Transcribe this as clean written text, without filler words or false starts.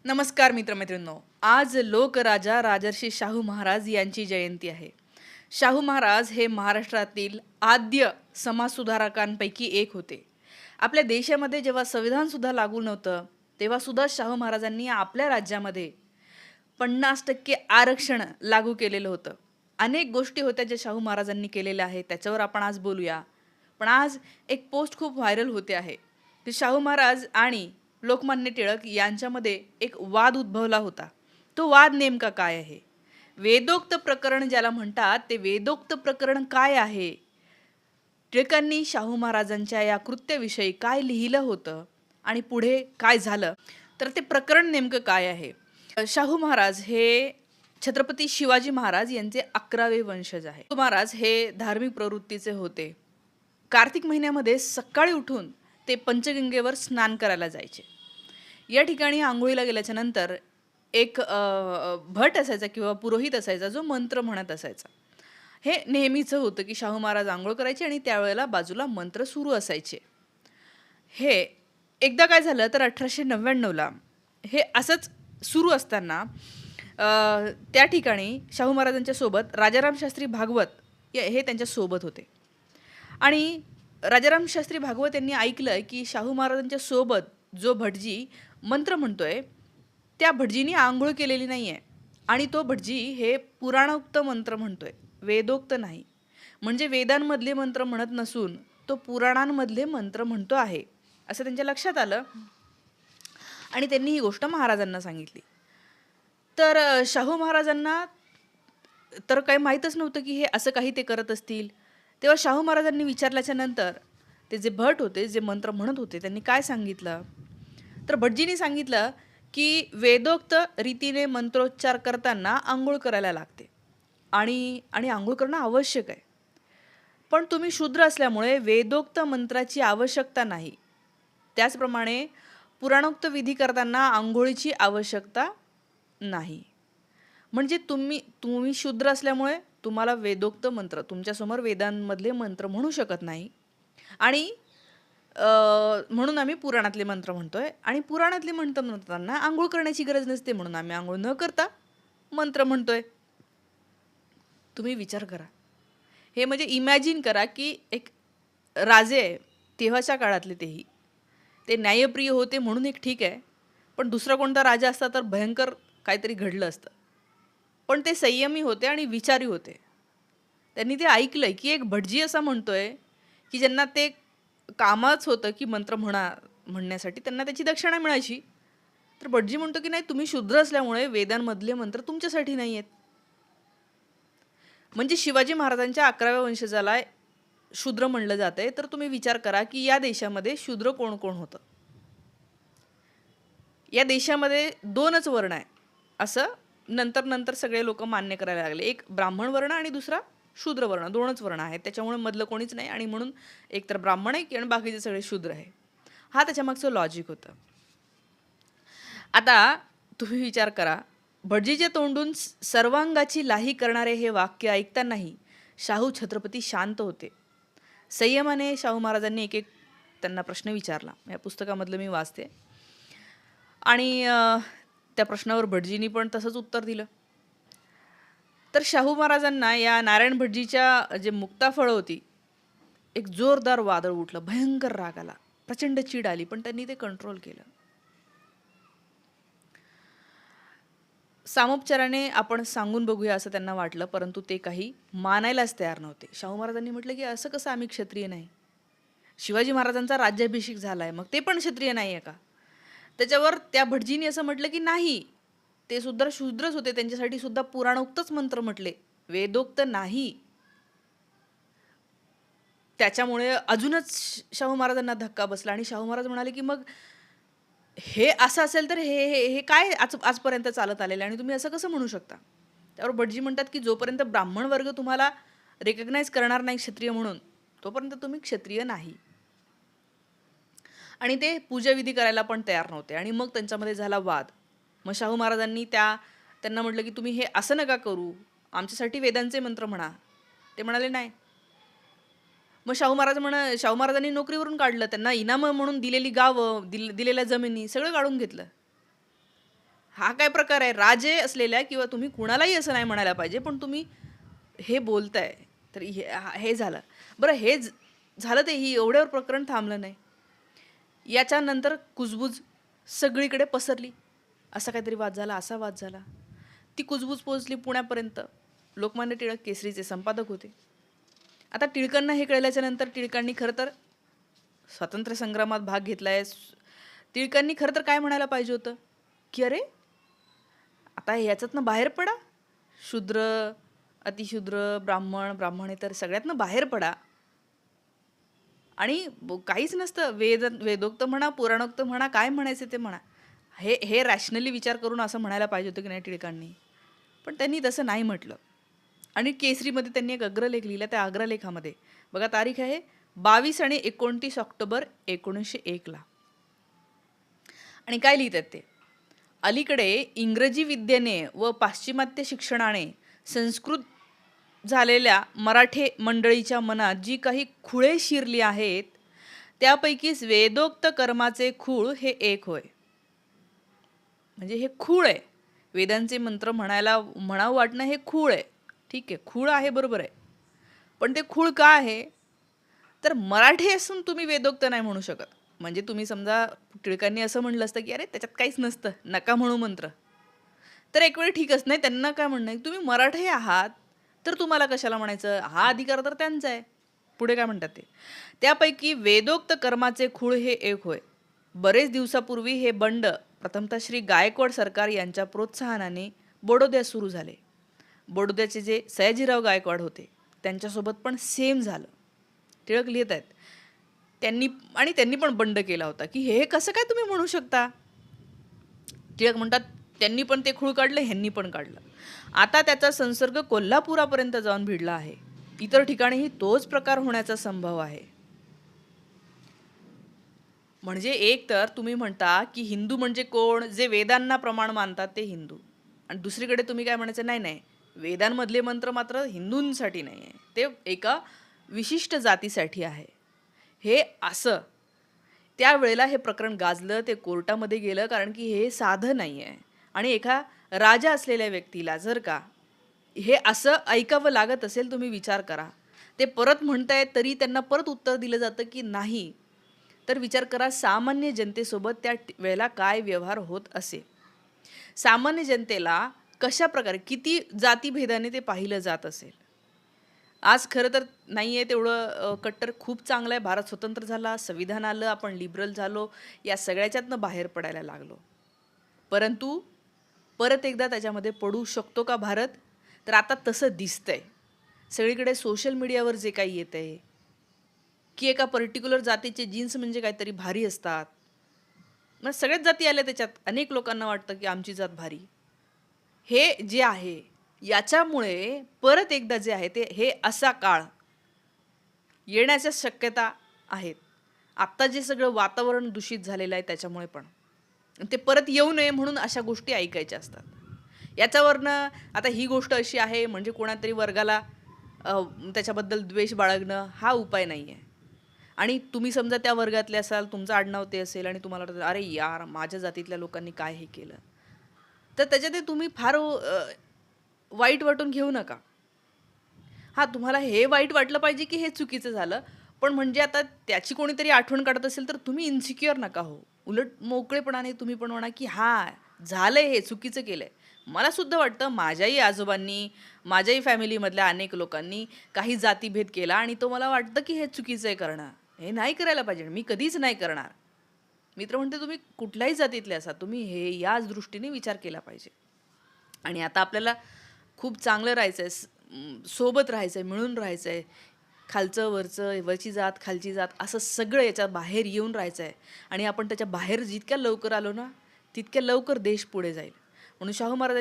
नमस्कार मित्रमैत्रिणींनो. आज लोकराजा राजर्षी शाहू महाराज यांची जयंती आहे. शाहू महाराज हे महाराष्ट्रातील आद्य समाजसुधारकांपैकी एक होते. आपल्या देशामध्ये जेव्हा संविधान सुद्धा लागू नव्हतं, तेव्हा सुद्धा शाहू महाराजांनी आपल्या राज्यामध्ये 50% आरक्षण लागू केलेलं होतं. अनेक गोष्टी होत्या ज्या शाहू महाराजांनी केलेल्या आहेत, त्याच्यावर आपण आज बोलूया. पण आज एक पोस्ट खूप व्हायरल होते आहे. ते शाहू महाराज आणि लोकमान्य टिळक यांच्यामध्ये एक वाद उद्भवला होता. तो वाद नेमका काय आहे? वेदोक्त प्रकरण ज्याला म्हणतात, ते वेदोक्त प्रकरण काय आहे? टिळकांनी शाहू महाराजांच्या या कृत्याविषयी काय लिहिलं होतं आणि पुढे काय झालं? तर ते प्रकरण नेमकं काय आहे? शाहू महाराज हे छत्रपती शिवाजी महाराज यांचे 11वे वंशज आहे. शाहू महाराज हे धार्मिक प्रवृत्तीचे होते. कार्तिक महिन्यामध्ये सकाळी उठून ते पंचगंगेवर स्नान करायला जायचे. या ठिकाणी आंघोळीला गेल्याच्या नंतर एक भट असायचा किंवा पुरोहित असायचा जो मंत्र म्हणत असायचा. हे नेहमीचं होतं की शाहू महाराज आंघोळ करायचे आणि त्यावेळेला बाजूला मंत्र सुरू असायचे. हे एकदा काय झालं तर 1899ला हे असंच सुरू असताना त्या ठिकाणी शाहू महाराजांच्या सोबत राजाराम शास्त्री भागवत हे त्यांच्या सोबत होते. आणि राजाराम शास्त्री भागवत यांनी ऐकलं की शाहू महाराजांच्या सोबत जो भटजी मंत्र म्हणतोय, त्या भटजीनी आंघोळ केलेली नाही आहे आणि तो भटजी हे पुराणोक्त मंत्र म्हणतोय, वेदोक्त नाही. म्हणजे वेदांमधले मंत्र म्हणत नसून तो पुराणांमधले मंत्र म्हणतो आहे, असं त्यांच्या लक्षात आलं आणि त्यांनी ही गोष्ट महाराजांना सांगितली. तर शाहू महाराजांना तर काही माहीतच नव्हतं की हे असं काही ते करत असतील. तेव्हा शाहू महाराजांनी विचारल्याच्या नंतर ते जे भट होते, जे मंत्र म्हणत होते, त्यांनी काय सांगितलं? तर भटजींनी सांगितलं की वेदोक्त रीतीने मंत्रोच्चार करताना आंघोळ करायला लागते आणि आंघोळ करणं आवश्यक आहे. पण तुम्ही शूद्र असल्यामुळे वेदोक्त मंत्राची आवश्यकता नाही. त्याचप्रमाणे पुराणोक्त विधी करताना आंघोळीची आवश्यकता नाही. म्हणजे तुम्ही शूद्र असल्यामुळे तुम्हाला वेदोक्त मंत्र, तुमच्यासमोर वेदांमधले मंत्र म्हणू शकत नाही आणि म्हणून आम्ही पुराणातले मंत्र म्हणतोय आणि पुराणातले मंत्र म्हणताना आंघोळ करण्याची गरज नसते, म्हणून आम्ही आंघोळ न करता मंत्र म्हणतोय. तुम्ही विचार करा. हे म्हणजे इमॅजिन करा की एक राजे आहे तेव्हाच्या काळातले, ते न्यायप्रिय होते म्हणून एक ठीक आहे, पण दुसरा कोणता राजा असता तर भयंकर काहीतरी घडलं असतं. पण ते संयमी होते आणि विचारी होते. त्यांनी ते ऐकलंय की एक भटजी असा म्हणतोय की ज्यांना ते कामच होतं की मंत्र म्हणण्यासाठी त्यांना त्याची दक्षिणा मिळायची. तर भटजी म्हणतो की नाही, तुम्ही शूद्र असल्यामुळे वेदांमधले मंत्र तुमच्यासाठी नाही आहेत. म्हणजे शिवाजी महाराजांच्या 11व्या वंशजाला शूद्र म्हणलं जातंय. तर तुम्ही विचार करा की या देशामध्ये शूद्र कोण कोण होतं. या देशामध्ये 2च वर्ण आहे असं नंतर सगळे लोक मान्य करायला लागले. एक ब्राह्मण वर्ण आणि दुसरा शूद्र वर्ण, 2च वर्ण आहेत. त्याच्यामुळे मधलं कोणीच नाही आणि म्हणून एक तर ब्राह्मण आहे आणि बाकीचे सगळे शूद्र आहे. हा त्याच्यामागचं लॉजिक होतं. आता तुम्ही विचार करा, भटजीच्या तोंडून सर्वांगाची लाही करणारे हे वाक्य ऐकतानाही शाहू छत्रपती शांत होते. संयमाने शाहू महाराजांनी एक त्यांना प्रश्न विचारला. या पुस्तकामधलं मी वाचते आणि त्या प्रश्नावर भटजींनी पण तसंच उत्तर दिलं. तर शाहू महाराजांना या नारायण भटजीच्या जे मुक्ताफळं होती, एक जोरदार वादळ उठलं, भयंकर राग आला, प्रचंड चीड आली, पण त्यांनी ते कंट्रोल केलं. सामोपचाराने आपण सांगून बघूया असं त्यांना वाटलं, परंतु ते काही मानायलाच तयार नव्हते. शाहू महाराजांनी म्हटलं की असं कसं, आम्ही क्षत्रिय नाही? शिवाजी महाराजांचा राज्याभिषेक झालाय, मग ते पण क्षत्रिय नाही आहे का? त्याच्यावर त्या भटजींनी असं म्हटलं की नाही, ते सुद्धा शूद्रच होते, त्यांच्यासाठी सुद्धा पुराणोक्तच मंत्र म्हटले, वेदोक्त नाही. त्याच्यामुळे अजूनच शाहू महाराजांना धक्का बसला आणि शाहू महाराज म्हणाले की मग हे असं असेल तर हे हे हे काय आजपर्यंत चालत आलेलं आणि तुम्ही असं कसं म्हणू शकता? त्यावर भटजी म्हणतात की जोपर्यंत ब्राह्मण वर्ग तुम्हाला रेकग्नाइज करणार नाही क्षत्रिय म्हणून, तोपर्यंत तुम्ही क्षत्रिय नाही. आणि ते पूजाविधी करायला पण तयार नव्हते आणि मग त्यांच्यामध्ये झाला वाद. मग शाहू महाराजांनी त्यांना म्हटलं की तुम्ही हे असं नका करू, आमच्यासाठी वेदांचे मंत्र म्हणा. ते म्हणाले नाही. मग शाहू महाराजांनी नोकरीवरून काढलं, त्यांना इनाम म्हणून दिलेली गावं, दिलेल्या जमिनी सगळं काढून घेतलं. हा काय प्रकार आहे? राजे असलेल्या किंवा तुम्ही कुणालाही असं नाही म्हणायला पाहिजे, पण तुम्ही हे बोलताय. तर हे झालं. बरं हे झालं ते ही एवढ्यावर प्रकरण थांबलं नाही. याच्यानंतर कुजबूज सगळीकडे पसरली. असा काहीतरी वाद झाला, असा वाद झाला. ती कुजबूज पोहोचली पुण्यापर्यंत. लोकमान्य टिळक केसरीचे संपादक होते. आता टिळकांना हे कळल्याच्या नंतर टिळकांनी खरं तर स्वातंत्र्य संग्रामात भाग घेतलाय. टिळकांनी खरं तर काय म्हणायला पाहिजे होतं, की अरे आता ह्याच्यातनं बाहेर पडा. शूद्र, अतिशूद्र, ब्राह्मण, ब्राह्मणेतर सगळ्यातनं बाहेर पडा. आणि काहीच नसतं. वेदोक्त म्हणा, पुराणोक्त म्हणा, काय म्हणायचं ते म्हणा. हे हे रॅशनली विचार करून असं म्हणायला पाहिजे होतं की नाही टिळकांनी. पण त्यांनी तसं नाही म्हटलं. आणि केसरीमध्ये त्यांनी एक अग्रलेख लिहिला. त्या अग्रलेखामध्ये बघा तारीख आहे 22 आणि 29 ऑक्टोबर 1901 आणि काय लिहितात ते, अलीकडे इंग्रजी विद्येने व पाश्चिमात्य शिक्षणाने संस्कृत झालेल्या मराठे मंडळीच्या मनात जी काही खुळे शिरली आहेत, त्यापैकीच वेदोक्त कर्माचे खूळ हे एक होय. म्हणजे हे खूळ आहे. वेदांचे मंत्र म्हणावं वाटणं हे खूळ आहे. ठीक आहे, खूळ आहे, बरोबर आहे. पण ते खूळ का आहे? तर मराठी असून तुम्ही वेदोक्त नाही म्हणू शकत. म्हणजे तुम्ही समजा टिळकांनी असं म्हणलं असतं की अरे त्याच्यात काहीच नसतं, नका म्हणू मंत्र. तर एक वेळ ठीकच नाही, त्यांना काय म्हणणं आहे, तुम्ही मराठी आहात तर तुम्हाला कशाला म्हणायचं, हा अधिकार तर त्यांचा आहे. पुढे काय म्हणतात ते, त्यापैकी वेदोक्त कर्माचे खूळ हे एक होय. बरेच दिवसापूर्वी हे बंड प्रथमतः श्री गायकवाड सरकार यांच्या प्रोत्साहनाने बडोद्यात सुरू झाले. बडोद्याचे जे सयाजीराव गायकवाड होते त्यांच्यासोबत पण सेम झालं. टिळक लिहित आहेत, त्यांनी पण बंड केला होता की हे कसं काय तुम्ही म्हणू शकता. टिळक म्हणतात त्यांनी पण ते खूळ काढलं, ह्यांनी पण काढलं. आता त्याचा संसर्ग कोल्हापुरापर्यंत जाऊन भिडला आहे. इतर ठिकाणीही तोच प्रकार होण्याचा संभव आहे. म्हणजे एक तर तुम्ही म्हणता की हिंदू म्हणजे कोण, जे वेदांना प्रमाण मानतात ते हिंदू, आणि दुसरीकडे तुम्ही काय म्हणायचं, नाही नाही वेदांमधले मंत्र मात्र हिंदूंसाठी नाही आहे, ते एका विशिष्ट जातीसाठी आहे. हे असं त्यावेळेला हे प्रकरण गाजलं, ते कोर्टामध्ये गेलं, कारण की हे साधं नाही आहे. आणि एका राजा असलेल्या व्यक्तीला जर का हे असं ऐकावं लागत असेल, तुम्ही विचार करा. ते परत म्हणतायत तरी त्यांना परत उत्तर दिलं जातं की नाही. तर विचार करा सामान्य जनतेसोबत त्या वेळेला काय व्यवहार होत असेल. सामान्य जनतेला कशा प्रकारे किती जातीभेदाने ते पाहिलं जात असेल. आज खरं तर नाही आहे तेवढं कट्टर, खूप चांगलं आहे. भारत स्वतंत्र झाला, संविधान आलं, आपण लिबरल झालो, या सगळ्याच्यातनं बाहेर पडायला लागलो. परंतु परत एकदा त्याच्यामध्ये पडू शकतो का भारत? तर आता तसं दिसतंय. सगळीकडे सोशल मीडियावर जे काही येत आहे की एका पर्टिक्युलर जातीचे जीन्स म्हणजे काहीतरी भारी असतात. मग सगळ्याच जाती आल्या त्याच्यात. अनेक लोकांना वाटतं की आमची जात भारी. हे जे आहे याच्यामुळे परत एकदा जे आहे ते हे असा काळ येण्याच्या शक्यता आहेत. आत्ता जे सगळं वातावरण दूषित झालेलं आहे त्याच्यामुळे पण ते परत येऊ नये म्हणून अशा गोष्टी ऐकायच्या असतात. याच्यावरनं आता ही गोष्ट अशी आहे म्हणजे कोणातरी वर्गाला त्याच्याबद्दल द्वेष बाळगणं हा उपाय नाही आहे. आणि तुम्ही समजा त्या वर्गातले असाल, तुमचं आडनाव ते असेल आणि तुम्हाला वाटतं अरे यार माझ्या जातीतल्या लोकांनी काय हे केलं, तर त्याच्यात तुम्ही फार वाईट वाटून घेऊ नका. हां, तुम्हाला हे वाईट वाटलं पाहिजे की हे चुकीचं झालं, पण म्हणजे आता त्याची कोणीतरी आठवण काढत असेल तर तुम्ही इन्सिक्युअर नका हो. उलट मोकळेपणाने तुम्ही पण म्हणा की हां, झालंय हे, चुकीचं केलंय. मला सुद्धा वाटतं माझ्याही आजोबांनी, माझ्याही फॅमिलीमधल्या अनेक लोकांनी काही जातीभेद केला आणि तो मला वाटतं की हे चुकीचं आहे करणं. हे नाही करायला पाहिजे. मी कधीच नाही करणार. मित्र म्हणते तुम्ही कुठल्याही जातीतले असा, तुम्ही हे याच दृष्टीने विचार केला पाहिजे. आणि आता आपल्याला खूप चांगलं राहायचं आहे, सोबत राहायचं आहे, मिळून राहायचं आहे. खालचं वरचं, वरची जात खालची जात असं सगळं याच्या बाहेर येऊन राहायचं आहे. आणि आपण त्याच्या बाहेर जितक्या लवकर आलो ना, तितक्या लवकर देश पुढे जाईल. म्हणून शाहू महाराजांनी